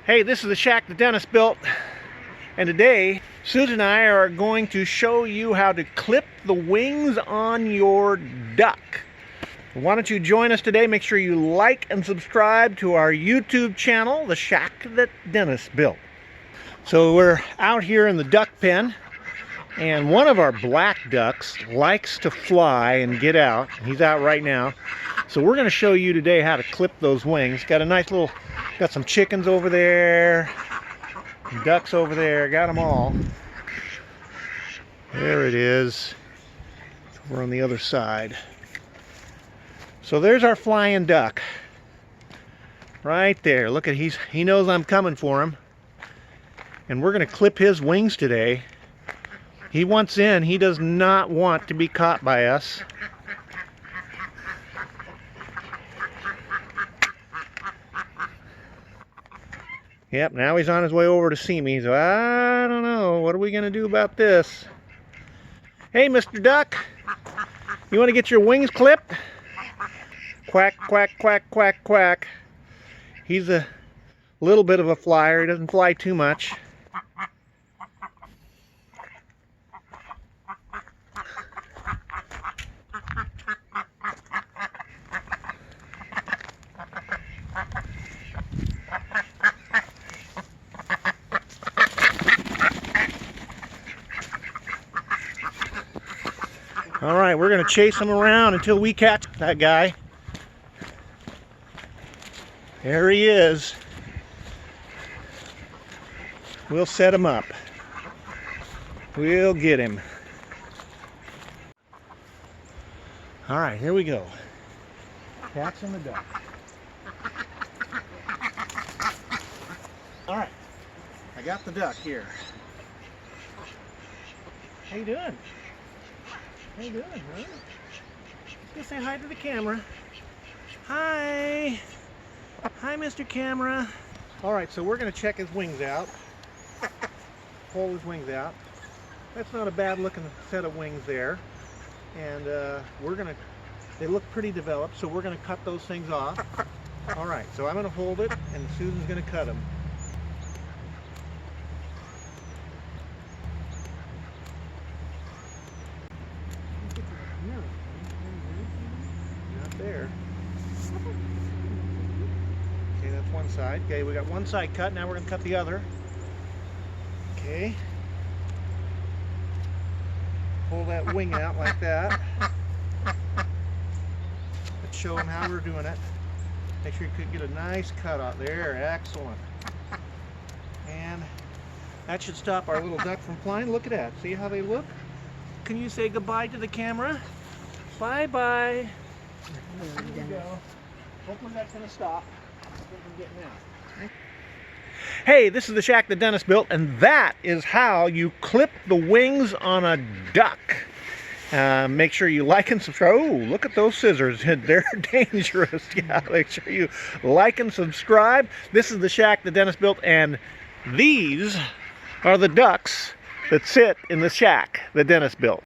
Hey, this is the shack the Dennis built, and today Susan and I are going to show you how to clip the wings on your duck. Why don't you join us today? Make sure you like and subscribe to our YouTube channel, the shack that Dennis built. So we're out here in the duck pen, and one of our black ducks likes to fly and get out. He's out right now. So we're going to show you today how to clip those wings. Got a nice little, got some chickens over there, some ducks over there, got them all. There it is. We're on the other side. So there's our flying duck. Right there. Look at, he knows I'm coming for him. And we're going to clip his wings today. He wants in. He does not want to be caught by us. Yep, now he's on his way over to see me, so I don't know. What are we going to do about this? Hey, Mr. Duck, you want to get your wings clipped? Quack, quack, quack, quack, quack. He's a little bit of a flyer. He doesn't fly too much. All right, we're going to chase him around until we catch that guy. There he is. We'll set him up. We'll get him. All right, here we go. Catching the duck. All right, I got the duck here. How you doing? How you doing, huh? Let's go say hi to the camera. Hi! Hi, Mr. Camera. Alright, so we're going to check his wings out. Pull his wings out. That's not a bad looking set of wings there. And they look pretty developed, so we're going to cut those things off. Alright, so I'm going to hold it, and Susan's going to cut them. Not there. Okay, that's one side. Okay, we got one side cut. Now we're going to cut the other. Okay. Pull that wing out like that. Let's show them how we're doing it. Make sure you could get a nice cut out there. Excellent. And that should stop our little duck from flying. Look at that. See how they look? Can you say goodbye to the camera? Bye-bye. There we go. Hopefully that's going to stop. Hey, this is the shack that Dennis built, and that is how you clip the wings on a duck. Make sure you like and subscribe. Oh, look at those scissors. They're dangerous. Yeah, make sure you like and subscribe. This is the shack that Dennis built, and these are the ducks that sit in the shack that Dennis built.